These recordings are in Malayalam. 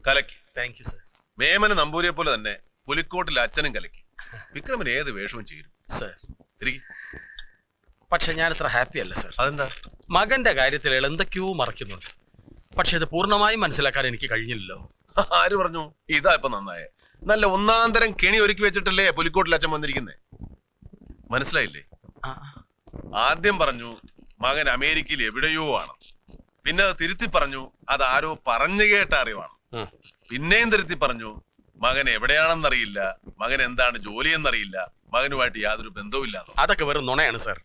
കലക്കി. Thank you sir. മേമന നമ്പൂരിയെ പോലെ തന്നെ പുലിക്കോട്ടിൽ അച്ഛനും കലക്കി. വിക്രമന് ഏത് വേഷവും ചേരും സർ. ഇരിക്കും. പക്ഷെ ഞാൻ ഇത്ര ഹാപ്പി അല്ല സർ. അതെന്താ? മകന്റെ കാര്യത്തിൽ എന്തൊക്കെയോ മറക്കുന്നുണ്ട്. പക്ഷെ ഇത് പൂർണ്ണമായും മനസ്സിലാക്കാൻ എനിക്ക് കഴിഞ്ഞില്ലല്ലോ. ആര് പറഞ്ഞു? ഇതാ ഇപ്പൊ നന്നായേ. നല്ല ഒന്നാന്തരം കെണി ഒരുക്കി വെച്ചിട്ടല്ലേ പുലിക്കോട്ടിൽ അച്ഛൻ വന്നിരിക്കുന്നേ. മനസ്സിലായില്ലേ? ആദ്യം പറഞ്ഞു മകൻ അമേരിക്കയിൽ എവിടെയോ ആണ്. പിന്നെ അത് തിരുത്തി പറഞ്ഞു അത് ആരോ പറഞ്ഞു കേട്ട അറിവാണ്. പിന്നെയും തിരുത്തി പറഞ്ഞു മകൻ എവിടെയാണെന്നറിയില്ല, മകൻ എന്താണ് ജോലി എന്നറിയില്ല, മകനുമായിട്ട് യാതൊരു ബന്ധവുമില്ല. അതൊക്കെ വെറും നുണയാണ് സർ.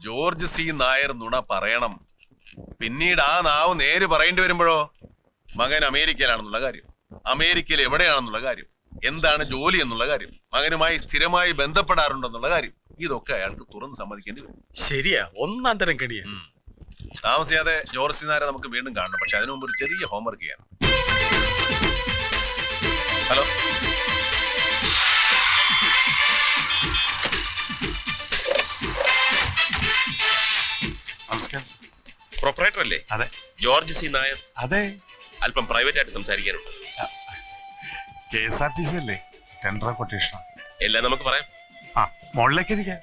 ജോർജ് സി നായർ നുണ പറയണം. പിന്നീട് ആ നാവ് നേര് പറയേണ്ടി വരുമ്പോഴോ മകൻ അമേരിക്കയിലാണെന്നുള്ള കാര്യം, അമേരിക്കയിൽ എവിടെയാണെന്നുള്ള കാര്യം, എന്താണ് ജോലി എന്നുള്ള കാര്യം, മകനുമായി സ്ഥിരമായി ബന്ധപ്പെടാറുണ്ടെന്നുള്ള കാര്യം, ഇതൊക്കെ അയാൾക്ക് തുറന്ന് സമ്മതിക്കേണ്ടി വരും. ശരിയാ, ഒന്നാം തരം കെണിയാ. താമസിയാതെ ജോർജ് സി നായരെ നമുക്ക് വീണ്ടും കാണണം. പക്ഷെ അതിനു മുമ്പ് ഒരു ചെറിയ ഹോംവർക്ക് ചെയ്യണം. ഹലോ, നമസ്കാരം. പ്രൊപ്പറേറ്റർ അല്ലേ? അതെ. George C Nair? അതെ. അല്പം പ്രൈവറ്റ് ആയിട്ട് സംസാരിക്കാനുണ്ട്. KSRTC അല്ലേ? ടെൻഡർ കൊട്ടേഷൻ എല്ലാം നമുക്ക് പറയാം. ആ, മുകളിലേക്ക് ഇരിക്കാം.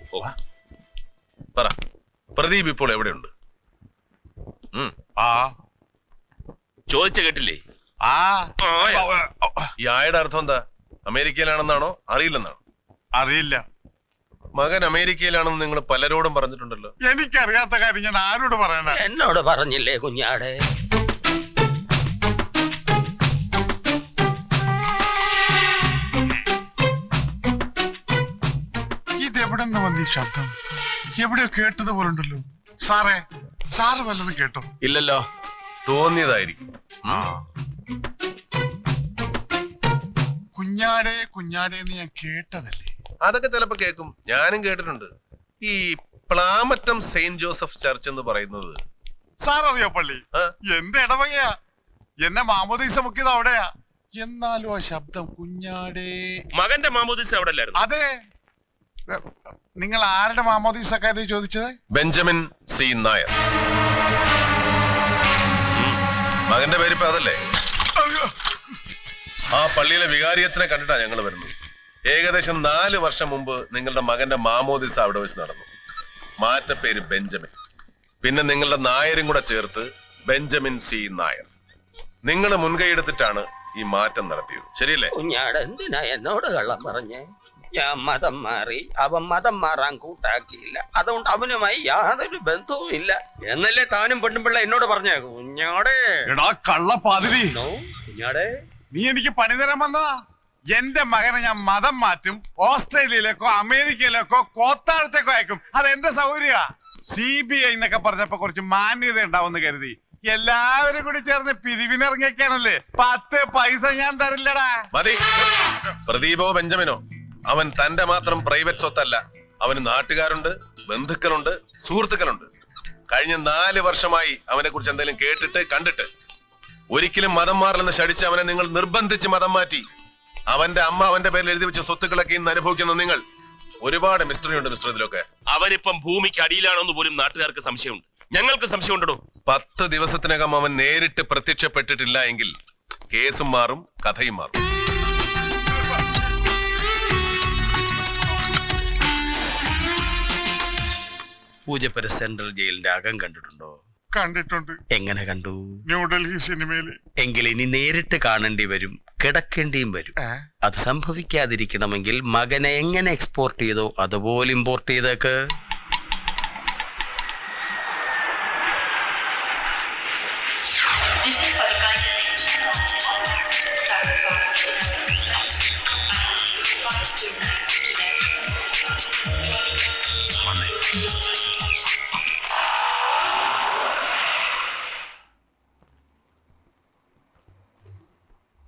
പറ, പ്രദീപ് ഇപ്പോൾ എവിടെയുണ്ട്? ചോദിച്ച കേട്ടില്ലേ? ഈ ആയുടെ അർത്ഥം എന്താ? അമേരിക്കയിലാണെന്നാണോ അറിയില്ലെന്നാണോ? അറിയില്ല. മകൻ അമേരിക്കയിലാണെന്ന് നിങ്ങൾ പലരോടും പറഞ്ഞിട്ടുണ്ടല്ലോ. എനിക്കറിയാത്ത കാര്യം ഞാൻ ആരോട് പറയണ? എന്നോട് പറഞ്ഞില്ലേ കുഞ്ഞാടെ? ഇതെവിടെ നിന്ന് വന്ന ഈ ശബ്ദം? എവിടെയോ കേട്ടത് പോലുണ്ടല്ലോ. സാറ് വല്ലതും കേട്ടോ? ഇല്ലല്ലോ. തോന്നിയതായിരിക്കും. കുഞ്ഞാടേ കുഞ്ഞാടേ എന്ന് ഞാൻ കേട്ടതല്ലേ? അതൊക്കെ ചിലപ്പോ കേൾക്കും. ഞാനും കേട്ടിട്ടുണ്ട്. ഈ പ്ലാമറ്റം സെയിന്റ് ജോസഫ് ചർച്ച് എന്ന് പറയുന്നത് സാററിയോ? പള്ളി എന്റെ ഇടവകയാ. എന്നെ മാമോദീസ മുക്കിയത് അവിടെയാ. എന്നാലും ആ ശബ്ദം കുഞ്ഞാടേ. മകന്റെ മാമോദീസ അവിടെ അല്ലായിരുന്നു? അതെ. നിങ്ങൾ ആരുടെ മാമോദീസ കാര്യം ചോദിച്ചത്? Benjamin C Nair. മകന്റെ പേരിപ്പോ അതല്ലേ? ആ പള്ളിയിലെ വികാരിയച്ഛനെ കണ്ടിട്ടാ ഞങ്ങൾ വരുന്നത്. ഏകദേശം 4 വർഷം മുമ്പ് നിങ്ങളുടെ മകന്റെ മാമോദിസ അവിടെ വെച്ച് നടന്നു. മാറ്റപ്പേര് ബെഞ്ചമിൻ. പിന്നെ നിങ്ങളുടെ നായരും കൂടെ ചേർത്ത് ബെഞ്ചമിൻ സി നായർ. നിങ്ങൾ മുൻകൈ എടുത്തിട്ടാണ് ഈ മാറ്റം നടത്തിയത്, ശരിയല്ലേ? കുഞ്ഞാട് എന്തിനാ എന്നോട് കള്ളം പറഞ്ഞേ? ഞാൻ മതം മാറി, അവൻ മതം മാറാൻ കൂട്ടാക്കിയില്ല. അതുകൊണ്ട് അവനുമായി യാതൊരു ബന്ധവും ഇല്ല എന്നല്ലേ താനും പെണ്ണുപിള്ള എന്നോട് പറഞ്ഞേ. കുഞ്ഞാടേ കള്ളപ്പാതിരി, കുഞ്ഞാടേ, നീ എനിക്ക് പണി തരാൻ വന്നതാ. എന്റെ മകനെ ഞാൻ മതം മാറ്റും. ഓസ്ട്രേലിയയിലേക്കോ അമേരിക്കയിലേക്കോ കോത്താഴത്തേക്കോ അയക്കും. അത് എന്റെ സൗകര്യ. CBI എന്നൊക്കെ പറഞ്ഞപ്പോ കുറച്ച് മാന്യത ഉണ്ടാവുമെന്ന് കരുതി എല്ലാവരും കൂടി ചേർന്ന് പിരിവിനിറങ്ങിയൊക്കെയാണല്ലേ. 10 പൈസ ഞാൻ തരില്ലടാ. മതി. പ്രദീപോ ബെഞ്ചമിനോ അവൻ തന്റെ മാത്രം പ്രൈവറ്റ് സ്വത്തല്ല. അവന് നാട്ടുകാരുണ്ട്, ബന്ധുക്കളുണ്ട്, സുഹൃത്തുക്കളുണ്ട്. കഴിഞ്ഞ 4 വർഷമായി അവനെ കുറിച്ച് എന്തെങ്കിലും കേട്ടിട്ട് കണ്ടിട്ട് ഒരിക്കലും മതം മാറില്ലെന്ന് ശടിച്ച് അവനെ നിങ്ങൾ നിർബന്ധിച്ച് മതം മാറ്റി. അവന്റെ അമ്മ അവന്റെ പേരിൽ എഴുതി വെച്ച സ്വത്തുക്കളൊക്കെ ഇന്ന് അനുഭവിക്കുന്ന നിങ്ങൾ. ഒരുപാട് മിസ്റ്ററി ഉണ്ട് മിസ്റ്റർ ഇതിലൊക്കെ. അവനിപ്പം ഭൂമിക്ക് അടിയിലാണെന്ന് പോലും നാട്ടുകാർക്ക് സംശയമുണ്ട്. ഞങ്ങൾക്ക് സംശയമുണ്ടോ? 10 ദിവസത്തിനകം അവൻ നേരിട്ട് പ്രത്യക്ഷപ്പെട്ടിട്ടില്ല എങ്കിൽ കേസും മാറും, കഥയും മാറും. പൂജപ്പുര സെൻട്രൽ ജയിലിന്റെ അകം കണ്ടിട്ടുണ്ടോ? കണ്ടിട്ടുണ്ട്. എങ്ങനെ കണ്ടു? ന്യൂഡൽഹി സിനിമയില്. എങ്കിൽ ഇനി നേരിട്ട് കാണേണ്ടി വരും, കിടക്കേണ്ടിയും വരും. അത് സംഭവിക്കാതിരിക്കണമെങ്കിൽ മകനെ എങ്ങനെ എക്സ്പോർട്ട് ചെയ്തോ അതുപോലെ ഇമ്പോർട്ട് ചെയ്തേക്ക്.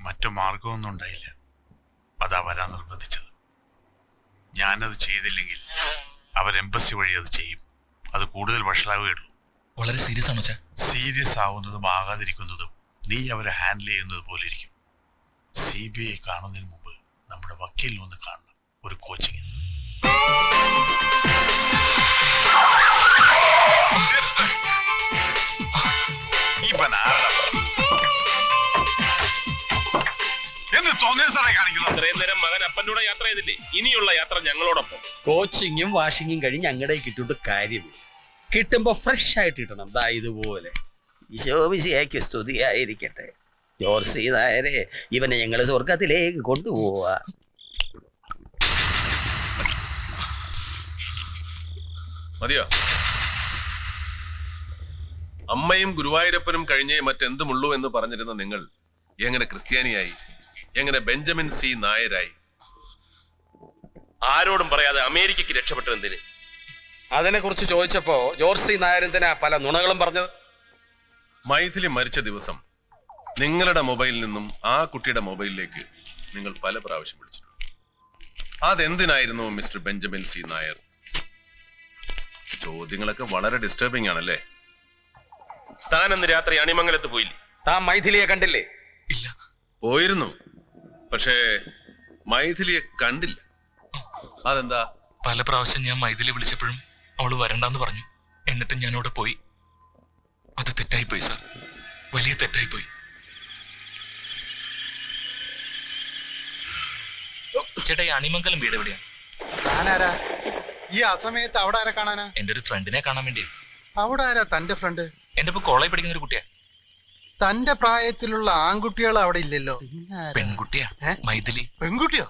മറ്റു മാർഗമൊന്നും ഉണ്ടായില്ല. അതാ വരാൻ നിർബന്ധിച്ചത്. ഞാനത് ചെയ്തില്ലെങ്കിൽ അവർ എംബസി വഴി അത് ചെയ്യും. അത് കൂടുതൽ വഷളാവുകയുള്ളൂ. വളരെ സീരിയസ് ആണോ? സീരിയസ് ആവുന്നതും ആകാതിരിക്കുന്നതും നീ അവരെ ഹാൻഡിൽ ചെയ്യുന്നത് പോലെ ഇരിക്കും. CBI കാണുന്നതിന് മുമ്പ് നമ്മുടെ വക്കീലിനെ ഒന്ന് കാണണം, ഒരു കോച്ചിങ്. തോന്നിയ സാറേ കാണിക്കുന്നത്? ഇത്രയും നേരം മകൻ അപ്പൻ്റെ കൂടെ യാത്ര ചെയ്തില്ലേ? ഇനിയുള്ള യാത്ര ഞങ്ങളോടൊപ്പം. കോച്ചിങ്ങും വാഷിങ്ങും കഴിഞ്ഞ് ഞങ്ങളുടെ കിട്ടിയിട്ട് കാര്യമില്ല. കിട്ടുമ്പോ ഫ്രഷ് ആയിട്ട് കിട്ടണം. ദാ ഇതുപോലെ. ഈശോമിശിഹായ്ക്ക് സ്തുതിയായിരിക്കട്ടെ. ജോർസി നായരെ, ഇവനെ ഞങ്ങള് സ്വർഗത്തിലേക്ക് കൊണ്ടുപോവാ. മതിയോ? അമ്മയും ഗുരുവായൂരപ്പനും കഴിഞ്ഞേ മറ്റെന്തുമുള്ളൂ എന്ന് പറഞ്ഞിരുന്ന നിങ്ങൾ എങ്ങനെ ക്രിസ്ത്യാനിയായി? എങ്ങനെ ബെഞ്ചമിൻ സി നായരായി? ആരോടും പറയാതെ അമേരിക്കക്ക് രക്ഷപ്പെട്ടത് എന്തിന്? അതിനെ കുറിച്ച് ചോദിച്ചപ്പോ ജോർസി നായർ എന്തിനാ പല നുണകളും പറഞ്ഞത്? മൈഥിലി മരിച്ച ദിവസം നിങ്ങളുടെ മൊബൈലിൽ നിന്നും ആ കുട്ടിയുടെ മൊബൈലിലേക്ക് നിങ്ങൾ പല പ്രാവശ്യം വിളിച്ചിട്ടുണ്ട്. അതെന്തിനായിരുന്നു മിസ്റ്റർ ബെഞ്ചമിൻ സി നായർ? ചോദ്യങ്ങളൊക്കെ വളരെ ഡിസ്റ്റർബിംഗ് ആണല്ലേ? താൻ അന്ന് രാത്രി അണിമംഗലത്ത് പോയില്ലേ? താൻ മൈഥിലിയെ കണ്ടില്ലേ? ഇല്ല. പോയിരുന്നു, പക്ഷേ മൈഥിലിയെ കണ്ടില്ല. അതെന്താ? പല പ്രാവശ്യം ഞാൻ മൈഥിലി വിളിച്ചപ്പോഴും അവള് വരണ്ടെന്ന് പറഞ്ഞു. എന്നിട്ട് ഞാൻ അവിടെ പോയി. അത് തെറ്റായിപ്പോയി സാർ, വലിയ തെറ്റായിപ്പോയി. ചേട്ടാ, ഈ അണിമംഗലം വീട് എവിടെയാണ്? ഞാനാരാ? ഈ അസമയത്ത് അവിടെ ആരെ കാണാനാ? എന്റെ ഒരു ഫ്രണ്ടിനെ കാണാൻ വേണ്ടി. അവിടെ ആരാ തന്റെ ഫ്രണ്ട്? എന്റെ ഇപ്പൊ കോളേജ് പഠിക്കുന്ന ഒരു കുട്ടിയാ. തന്റെ പ്രായത്തിലുള്ള ആൺകുട്ടികൾ അവിടെ ഇല്ലല്ലോ. പെൺകുട്ടിയാ, മൈഥിലി. പെൺകുട്ടിയോ?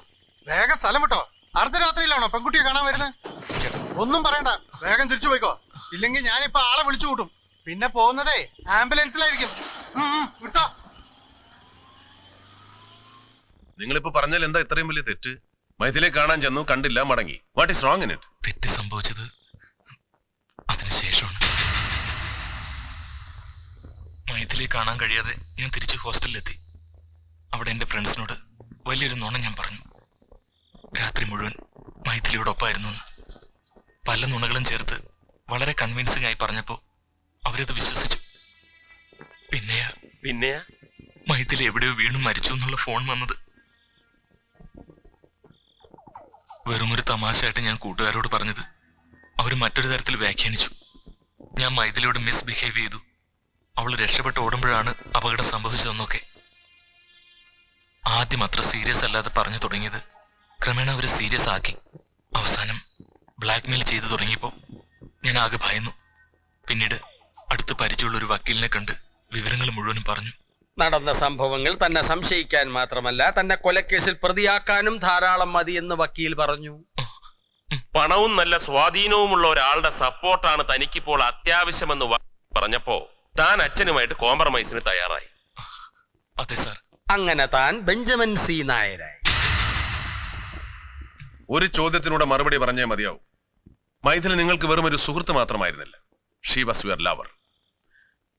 വേഗം സ്ഥലം വിട്ടോ. അർദ്ധരാത്രിയിലാണോ പെൺകുട്ടിയെ കാണാൻ വരുന്നത്? ചേട്ടാ, ഒന്നും പറയണ്ട, വേഗം തിരിച്ചു പോയിക്കോ. ഇല്ലെങ്കിൽ ഞാനിപ്പോ ആളെ വിളിച്ചു കൂട്ടും. പിന്നെ പോകുന്നതേ ആംബുലൻസിലായിരിക്കും. വിട്ടോ. നിങ്ങളിപ്പോ പറഞ്ഞാൽ എന്താ ഇത്രയും വലിയ തെറ്റ്? മൈഥിലിയെ കാണാൻ ചെന്നു, കണ്ടില്ല, മടങ്ങി. What is wrong in it? തെറ്റ് സംഭവിച്ചത് അതിനുശേഷമാണ്. മൈഥിലിയെ കാണാൻ കഴിയാതെ ഞാൻ തിരിച്ച് ഹോസ്റ്റലിലെത്തി. അവിടെ എന്റെ ഫ്രണ്ട്സിനോട് വലിയൊരു നുണ ഞാൻ പറഞ്ഞു. രാത്രി മുഴുവൻ മൈഥിലിയോടൊപ്പമായിരുന്നു എന്ന്. പല നുണകളും ചേർത്ത് വളരെ കൺവിൻസിംഗ് ആയി പറഞ്ഞപ്പോ അവരത് വിശ്വസിച്ചു. പിന്നെയാ മൈഥിലി എവിടെയോ വീണു മരിച്ചു എന്നുള്ള ഫോൺ വന്നത്. വെറുമൊരു തമാശയായിട്ട് ഞാൻ കൂട്ടുകാരോട് പറഞ്ഞത് അവർ മറ്റൊരു തരത്തിൽ വ്യാഖ്യാനിച്ചു. ഞാൻ മൈഥിലിയോട് മിസ്ബിഹേവ് ചെയ്തു. അവൾ രക്ഷപ്പെട്ട് ഓടുമ്പോഴാണ് അപകടം സംഭവിച്ചതെന്നൊക്കെ. ആദ്യം അത്ര സീരിയസ് അല്ലാതെ പറഞ്ഞു തുടങ്ങിയത് ക്രമേണ അവർ സീരിയസ് ആക്കി. അവസാനം ബ്ലാക്ക്മെയിൽ ചെയ്തു തുടങ്ങിയപ്പോൾ ഞാൻ ആകെ ഭയന്നു. പിന്നീട് അടുത്ത് പരിചയമുള്ള ഒരു വക്കീലിനെ കണ്ട് വിവരങ്ങൾ മുഴുവനും പറഞ്ഞു. നടന്ന സംഭവങ്ങൾ തന്നെ സംശയിക്കാൻ മാത്രമല്ല തന്നെ കൊലക്കേസിൽ പ്രതിയാക്കാനും ധാരാളം മതി എന്ന് വക്കീൽ പറഞ്ഞു. പണവും നല്ല സ്വാധീനവുമുള്ള ഒരാളുടെ സപ്പോർട്ടാണ് തനിക്കിപ്പോൾ അത്യാവശ്യമെന്ന് പറഞ്ഞപ്പോ താൻ അച്ഛനുമായിട്ട് കോംപ്രമൈസിന് തയ്യാറായി. അതെ സാർ. അങ്ങനെ താൻ ബെഞ്ചമിൻ സി നായരായി. ഒരു ചോദ്യത്തിനൂടെ മറുപടി പറഞ്ഞേ മതിയാവും. മൈഥിലി നിങ്ങൾക്ക് വെറും ഒരു സുഹൃത്ത് മാത്രമായിരുന്നില്ല. She was your lover.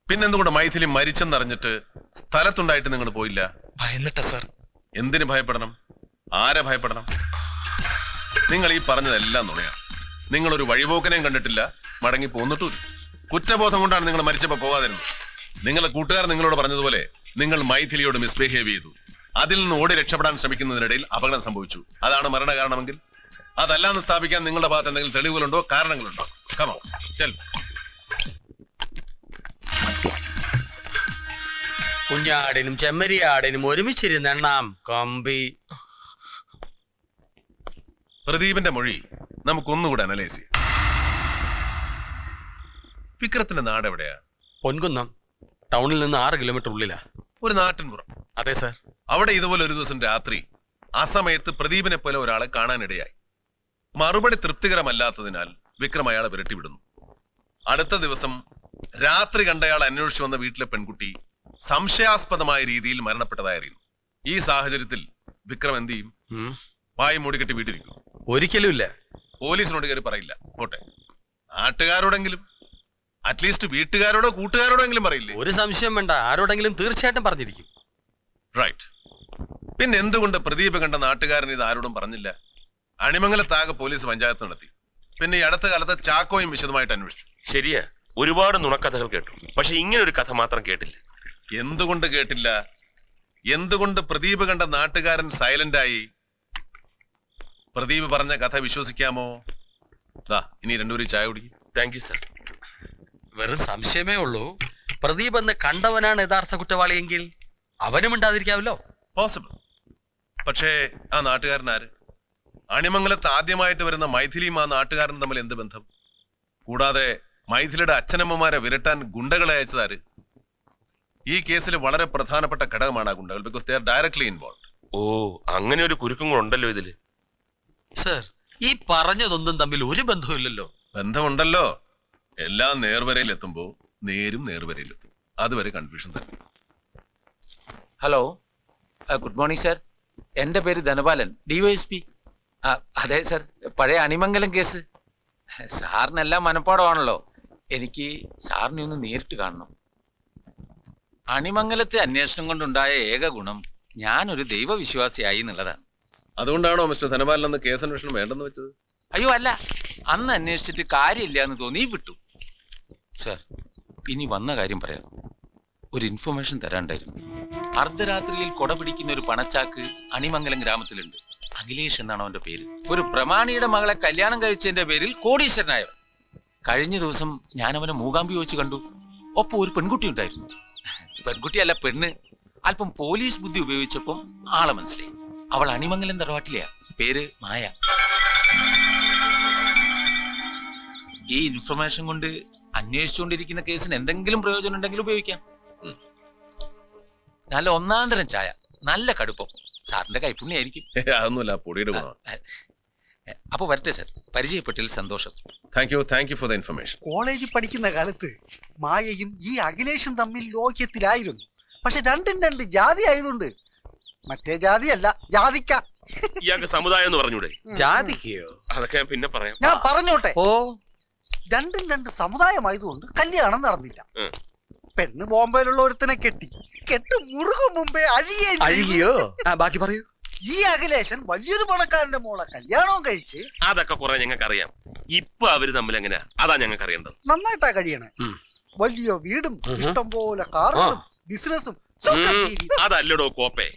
പിന്നെന്തുകൊണ്ട് മൈഥിലി മരിച്ചെന്നറിഞ്ഞിട്ട് സ്ഥലത്തുണ്ടായിട്ട് നിങ്ങൾ പോയില്ല? ഭയന്നിട്ട സാർ. എന്തിനു ഭയപ്പെടണം? ആരെ ഭയപ്പെടണം? നിങ്ങൾ ഈ പറഞ്ഞതെല്ലാം നുണയാണ്. നിങ്ങളൊരു വഴിപോക്കനെയും കണ്ടിട്ടില്ല, മടങ്ങി പോന്നിട്ടുമില്ല. കുറ്റബോധം കൊണ്ടാണ് നിങ്ങൾ മരിച്ചപ്പോ പോകാതിരുന്നത്. നിങ്ങളുടെ കൂട്ടുകാർ നിങ്ങളോട് പറഞ്ഞതുപോലെ നിങ്ങൾ മൈഥിലിയോട് മിസ്ബിഹേവ് ചെയ്തു. അതിൽ നിന്ന് ഓടി രക്ഷപ്പെടാൻ ശ്രമിക്കുന്നതിനിടയിൽ അപകടം സംഭവിച്ചു. അതാണ് മരണ കാരണമെങ്കിൽ അതല്ലാന്ന് സ്ഥാപിക്കാൻ നിങ്ങളുടെ ഭാഗത്ത് എന്തെങ്കിലും തെളിവുകളുണ്ടോ, കാരണങ്ങളുണ്ടോ? Come on tell. കുഞ്ഞാടിനും ചെമ്മരിയാടിനും ഒരുമിച്ചിരുന്നെണ്ണാം കമ്പി. പ്രദീപിന്റെ മൊഴി നമുക്കൊന്നുകൂടെ അനലൈസ് ചെയ്യാം. വിക്രത്തിന്റെ നാട് എവിടെയാ? പൊൻകുന്നം. ടൗണിൽ നിന്ന് 6 കിലോമീറ്റർ ഉള്ളിലാ. ഒരു നാട്ടിൻപുറം. അതെ സാർ. അവിടെ ഇതുപോലെ ഒരു ദിവസം രാത്രി ആ സമയത്ത് പ്രദീപിനെ പോലെ ഒരാളെ കാണാനിടയായി. മറുപടി തൃപ്തികരമല്ലാത്തതിനാൽ വിക്രം അയാളെ വിരട്ടിവിടുന്നു. അടുത്ത ദിവസം രാത്രി കണ്ടയാൾ അന്വേഷിച്ചു വന്ന വീട്ടിലെ പെൺകുട്ടി സംശയാസ്പദമായ രീതിയിൽ മരണപ്പെട്ടതായി അറിയുന്നു. ഈ സാഹചര്യത്തിൽ വിക്രം എന്ത് ചെയ്യും? വായി മൂടിക്കെട്ടി വീട്ടിരിക്കും? ഒരിക്കലും ഇല്ല. പോലീസിനോട് കയറി പറയില്ല. പോട്ടെ, നാട്ടുകാരോടെങ്കിലും, അറ്റ്ലീസ്റ്റ് വീട്ടുകാരോടോ കൂട്ടുകാരോടോ എങ്കിലും പറയില്ലേ? ഒരു സംശയം വേണ്ട, ആരോടെങ്കിലും തീർച്ചയായിട്ടും പറഞ്ഞിരിക്കും. റൈറ്റ്. പിന്നെ എന്തുകൊണ്ട് പ്രദീപ് കണ്ട നാട്ടുകാരൻ ഇത് ആരോടും പറഞ്ഞില്ല? അണിമംഗലത്താകെ പോലീസ് പഞ്ചായത്ത് നടത്തി. പിന്നെ ഈ അടുത്ത കാലത്ത് ചാക്കോയും വിശദമായിട്ട് അന്വേഷിച്ചു. ശരിയാ, ഒരുപാട് നുണക്കഥകൾ കേട്ടു. പക്ഷെ ഇങ്ങനെ ഒരു കഥ മാത്രം കേട്ടില്ല. എന്തുകൊണ്ട് കേട്ടില്ല? എന്തുകൊണ്ട് പ്രദീപ് കണ്ട നാട്ടുകാരൻ സൈലന്റായി? പ്രദീപ് പറഞ്ഞ കഥ വിശ്വസിക്കാമോ? ഇനി രണ്ടുപേരും ചായ കുടിക്കും. Thank you sir. വെറും സംശയമേ ഉള്ളൂ. പ്രദീപ് എന്ന് കണ്ടവനാണ് യഥാർത്ഥ കുറ്റവാളിയെങ്കിൽ അവനും ഉണ്ടാതിരിക്കാമല്ലോ. പോസിബിൾ. പക്ഷേ ആ നാട്ടുകാരൻ ആര്? അണിമംഗലത്ത് ആദ്യമായിട്ട് വരുന്ന മൈഥിലിയും ആ നാട്ടുകാരനും തമ്മിൽ എന്ത് ബന്ധം? കൂടാതെ മൈഥിലിയുടെ അച്ഛനമ്മമാരെ വിരട്ടാൻ ഗുണ്ടകളെ അയച്ചതാര്? ഈ കേസിൽ വളരെ പ്രധാനപ്പെട്ട ഘടകമാണ് ആ ഗുണ്ടകൾ, because they are directly involve. ഓ, അങ്ങനെ ഒരു കുരുക്കം കൂടെ ഉണ്ടല്ലോ ഇതില്. സർ, ഈ പറഞ്ഞതൊന്നും തമ്മിൽ ഒരു ബന്ധവുമില്ലല്ലോ. ബന്ധമുണ്ടല്ലോ. എല്ലാം നേർവരയിൽ എത്തുമ്പോ നേരും നേർവരയിലെത്തും. അതുവരെ കൺഫ്യൂഷൻ തന്നെ. Hello, good morning sir. എൻ്റെ പേര് ധനപാലൻ, DYSP. അതെ സർ, പഴയ അണിമംഗലം കേസ്. സാറിനെല്ലാം മനപ്പാടമാണല്ലോ. എനിക്ക് സാറിനെ ഒന്ന് നേരിട്ട് കാണണം. അണിമംഗലത്തെ അന്വേഷണം കൊണ്ടുണ്ടായ ഏക ഗുണം ഞാനൊരു ദൈവവിശ്വാസിയായി എന്നുള്ളതാണ്. അതുകൊണ്ടാണോ മിസ്റ്റർ ധനപാലൻ അന്ന് കേസന്വേഷണം വേണ്ടെന്ന് വെച്ചത്? അയ്യോ അല്ല, അന്ന് അന്വേഷിച്ചിട്ട് കാര്യമില്ല എന്ന് തോന്നി വിട്ടു. സർ, ഇനി വന്ന കാര്യം പറയാം. ഒരു ഇൻഫർമേഷൻ തരാണ്ടായിരുന്നു. അർദ്ധരാത്രിയിൽ കൊട പിടിക്കുന്ന ഒരു പണച്ചാക്ക് അണിമംഗലം ഗ്രാമത്തിലുണ്ട്. അഖിലേഷ് എന്നാണ് അവന്റെ പേര്. ഒരു പ്രമാണിയുടെ മകളെ കല്യാണം കഴിച്ചതിന്റെ പേരിൽ കോടീശ്വരനായവൻ. കഴിഞ്ഞ ദിവസം ഞാൻ അവനെ മൂകാംബി വെച്ച് കണ്ടു. ഒപ്പം ഒരു പെൺകുട്ടി ഉണ്ടായിരുന്നു. പെൺകുട്ടിയല്ല, പെണ്ണ്. അല്പം പോലീസ് ബുദ്ധി ഉപയോഗിച്ചപ്പം ആളെ മനസ്സിലായി. അവൾ അണിമംഗലം തറവാട്ടിലെയാ. പേര് മായ. ഈ ഇൻഫർമേഷൻ കൊണ്ട് അന്വേഷിച്ചുകൊണ്ടിരിക്കുന്ന കേസിന് എന്തെങ്കിലും പ്രയോജനം ഉണ്ടെങ്കിൽ ഉപയോഗിക്കാം. നല്ല ഒന്നാം തരം ചായ, നല്ല കടുപ്പം. സാറിന്റെ കൈപ്പുണ്യായിരിക്കും. അതൊന്നുമല്ല, പൊടിയുടെ ഗുണം. അപ്പൊ വരട്ടെ സർ, പരിചയപ്പെട്ടിൽ സന്തോഷം. Thank you for the information. കോളേജിൽ പഠിക്കുന്ന കാലത്ത് മായയും ഈ അഖിലേഷും തമ്മിൽ ലോക്യത്തിലായിരുന്നു. പക്ഷെ രണ്ടും രണ്ട് ജാതി ആയതുകൊണ്ട്, മറ്റേ ജാതിയല്ല, ജാതിക്ക. ഇയാൾക്ക് സമുദായം എന്ന് പറഞ്ഞൂടെ? ജാതിക്കയോ? അതൊക്കെ ഞാൻ പിന്നെ പറയാം. ഞാൻ പറഞ്ഞോട്ടെ. ഓ, രണ്ടും രണ്ട് സമുദായമായതുകൊണ്ട് കല്യാണം നടന്നില്ല. ഉം. പെണ്ണ് ബോംബെയിലുള്ള ഒരുത്തനെ കെട്ട് മുറുകും മുമ്പേ അഴുകിയോ? ബാക്കി പറയൂ. ഈ അഖിലേഷൻ വലിയൊരു പണക്കാരന്റെ മോളെ കല്യാണവും കഴിച്ച് അതൊക്കെ കുറെ ഞങ്ങൾക്ക് അറിയാം. ഇപ്പൊ അവര് തമ്മിൽ എങ്ങനെയാ, അതാ ഞങ്ങൾക്ക് അറിയേണ്ടത്. നന്നായിട്ടാ കഴിയണേ. വലിയ വീടും ഇഷ്ടം പോലെ കാറുകളും ബിസിനസ്സും അതല്ലടോ കോപ്പേ,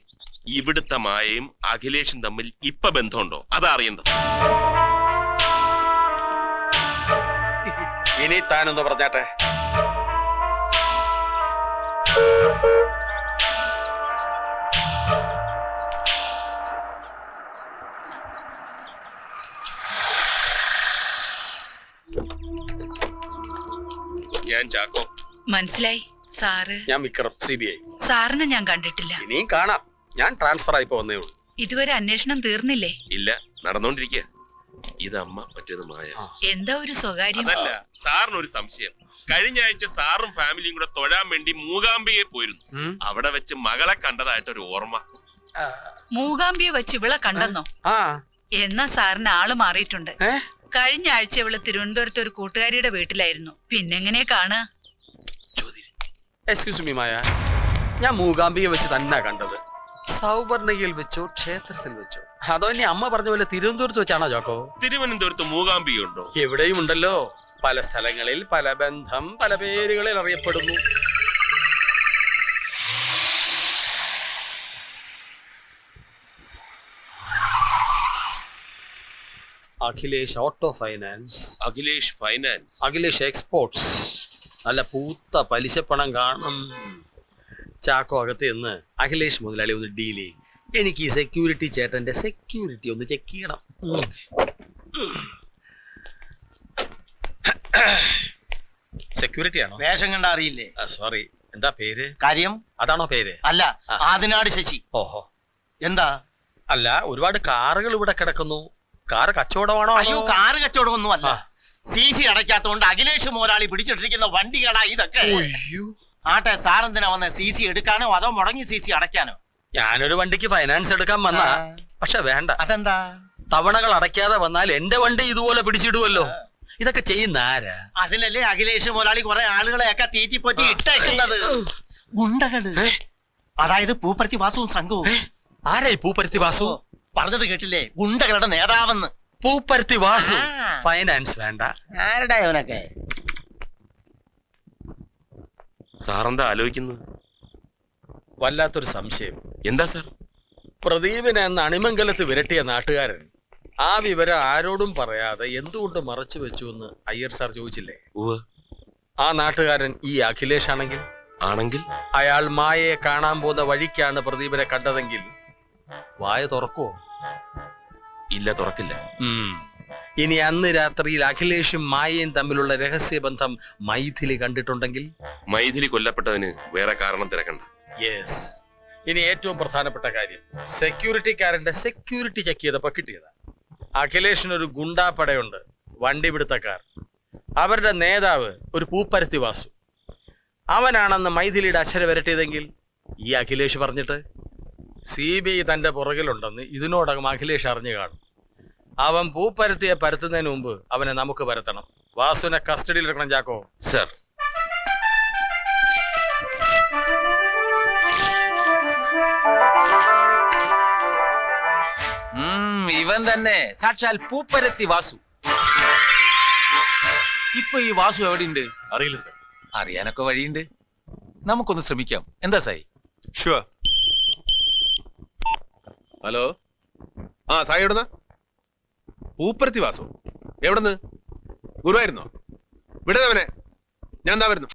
ഇവിടുത്തെ മായയും അഖിലേഷും തമ്മിൽ ഇപ്പൊ ബന്ധമുണ്ടോ, അതാ അറിയേണ്ടത്. ഇനി താനൊന്ന് പറഞ്ഞാട്ടെ. ഞാൻ ചാക്കോ. മനസ്സിലായി സാറ്. ഞാൻ വിക്രം, CBI. സാറിനെ ഞാൻ കണ്ടിട്ടില്ല. ഇനിയും കാണാം. ഞാൻ ട്രാൻസ്ഫർ ആയിപ്പോ വന്നേ ഉള്ളൂ. ഇതുവരെ അന്വേഷണം തീർന്നില്ലേ? ഇല്ല, നടന്നോണ്ടിരിക്കുക. ഇത് അമ്മ, മറ്റേത് മായ. എന്താ ഒരു സ്വകാര്യം? അതല്ല, സാറിന് ഒരു സംശയം. കഴിഞ്ഞ ആഴ്ച സാറും ഫാമിലിയും കൂടെ തൊഴാൻ വേണ്ടി മൂകാംബിയെ പോയിരുന്നു. അവിടെ വെച്ച് മകളെ കണ്ടതായിട്ട് ഒരു ഓർമ്മ. മൂകാംബിയെ വെച്ച് ഇവളെ കണ്ടെന്നോ? എന്നാ സാറിന് ആള് മാറിയിട്ടുണ്ട്. കഴിഞ്ഞ ആഴ്ച ഇവള് തിരുവനന്തപുരത്ത് ഒരു കൂട്ടുകാരിയുടെ വീട്ടിലായിരുന്നു. പിന്നെങ്ങനെ കാണാ? എക്സ്ക്യൂസ് മീ മായ, ഞാൻ മൂകാംബിയെ വെച്ച് തന്നെ കണ്ടത്. സൗവർണയിൽ വെച്ചോ ക്ഷേത്രത്തിൽ വെച്ചോ? അതോ ഇനി അമ്മ പറഞ്ഞ പോലെ തിരുവനന്തപുരത്ത് വെച്ചാണോ ചാക്കോ? തിരുവനന്തപുരത്ത് മൂകാംബിയുണ്ടോ? എവിടെയും ഉണ്ടല്ലോ. പല സ്ഥലങ്ങളിൽ പല ബന്ധം, പല പേരുകളിൽ അറിയപ്പെടുന്നു. Akhilesh auto finance, Akhilesh finance, Akhilesh exports. നല്ല പൂത്ത പലിശപ്പണം കാണും. ചാക്കോ അകത്ത് നിന്ന് അഖിലേഷ് മുതലാളി ഒന്ന് ഡീൽ ചെയ്യും. എനിക്ക് ഈ സെക്യൂരിറ്റി ചേട്ടന്റെ സെക്യൂരിറ്റി ഒന്ന് ചെക്ക് ചെയ്യണം. സെക്യൂരിറ്റി ആണോ? വേഷം കണ്ട അറിയില്ലേ? സോറി, എന്താ പേര്? കാര്യം അതാണോ പേര്? അല്ല, ആദിനാട് ശശി. ഓഹോ, എന്താ? അല്ല, ഒരുപാട് കാറുകൾ ഇവിടെ കിടക്കുന്നു. കാറ് കച്ചവടമാണോ? അയ്യോ, കാറ് കച്ചവടം ഒന്നും അല്ല. CC അടയ്ക്കാത്തോണ്ട് അഖിലേഷ് മോരാളി പിടിച്ചിട്ടിരിക്കുന്ന വണ്ടികളാ ഇതൊക്കെ. ആട്ടെ, സാറെന്തിനാ വന്ന? CC എടുക്കാനോ അതോ മുടങ്ങി CC അടയ്ക്കാനോ? ഞാനൊരു വണ്ടിക്ക് ഫൈനാൻസ് എടുക്കാൻ വന്ന, പക്ഷെ വേണ്ട. അതെന്താ? തവണകൾ അടയ്ക്കാതെ വന്നാൽ എന്റെ വണ്ടി ഇതുപോലെ പിടിച്ചിടുമല്ലോ. ഇതൊക്കെ ചെയ്യുന്ന ആരാ? അതിനല്ലേ അഖിലേഷ് മോരാളി കുറെ ആളുകളെയൊക്കെ തീറ്റിപ്പൊറ്റി ഇട്ടേക്കുന്നത്. ഗുണ്ടകള്, അതായത് പൂപ്പരുത്തി വാസുവും സംഘവും. ആരാ ഈ പൂപ്പരുത്തി വാസു? പറഞ്ഞത് കേട്ടില്ലേ, ഗുണ്ടകളുടെ നേതാവെന്ന്. പൂപ്പരുത്തി വാസു ഫൈനാൻസ് വേണ്ട. ആരുടെ അവനൊക്കെ? സാറെന്താ ആലോചിക്കുന്നത്? വല്ലാത്തൊരു സംശയം. എന്താ സാർ? പ്രദീപിനെ അന്ന് അണിമംഗലത്ത് വിരട്ടിയ നാട്ടുകാരൻ ആ വിവരം ആരോടും പറയാതെ എന്തുകൊണ്ട് മറച്ചു വെച്ചു എന്ന് അയ്യർ സാർ ചോദിച്ചില്ലേ? ആ നാട്ടുകാരൻ ഈ അഖിലേഷ് ആണെങ്കിൽ ആണെങ്കിൽ അയാൾ മായയെ കാണാൻ പോകുന്ന വഴിക്കാണ് പ്രദീപിനെ കണ്ടതെങ്കിൽ വായ തുറക്കുവോ? ഇല്ല, തുറക്കില്ല. ഇനി അന്ന് രാത്രിയിൽ അഖിലേഷും മായയും തമ്മിലുള്ള രഹസ്യബന്ധം മൈഥിലി കണ്ടിട്ടുണ്ടെങ്കിൽ മൈഥിലി കൊല്ലപ്പെട്ടതിന് വേറെ കാരണം തിരക്കണ്ട. യെസ്. ഇനി ഏറ്റവും പ്രധാനപ്പെട്ട കാര്യം, സെക്യൂരിറ്റിക്കാരന്റെ സെക്യൂരിറ്റി ചെക്ക് ചെയ്തപ്പോ കിട്ടിയതാ. അഖിലേഷിനൊരു ഗുണ്ടാപ്പടയുണ്ട്, വണ്ടി പിടുത്തക്കാർ. അവരുടെ നേതാവ് ഒരു പൂപ്പരുത്തി വാസു. അവനാണെന്ന് മൈഥിലിയുടെ അച്ഛനെ വരട്ടിയതെങ്കിൽ ഈ അഖിലേഷ് പറഞ്ഞിട്ട് CBI തന്റെ പുറകിലുണ്ടെന്ന് ഇതിനോടകം അഖിലേഷ് അറിഞ്ഞു കാണും. അവൻ പൂപ്പരുത്തിയെ പരത്തുന്നതിന് മുമ്പ് അവനെ നമുക്ക് പരത്തണം. വാസുവിനെ കസ്റ്റഡിയിൽ എടുക്കണം ചാക്കോ. സർ. ഇവൻ തന്നെ, സാക്ഷാൽ പൂപ്പരത്തി വാസു. ഇപ്പൊ ഈ വാസു എവിടെയുണ്ട്? അറിയില്ല സർ. അറിയാനൊക്കെ വഴിയുണ്ട്, നമുക്കൊന്ന് ശ്രമിക്കാം. എന്താ സായി? ഷുവർ. ഹലോ, ആ സായി എവിടുന്ന? പൂപ്പരത്തി വാസു എവിടുന്ന്? ഗുരുവായിരുന്നോ? വിടുന്നവനെ, ഞാൻ എന്താ വരുന്നു.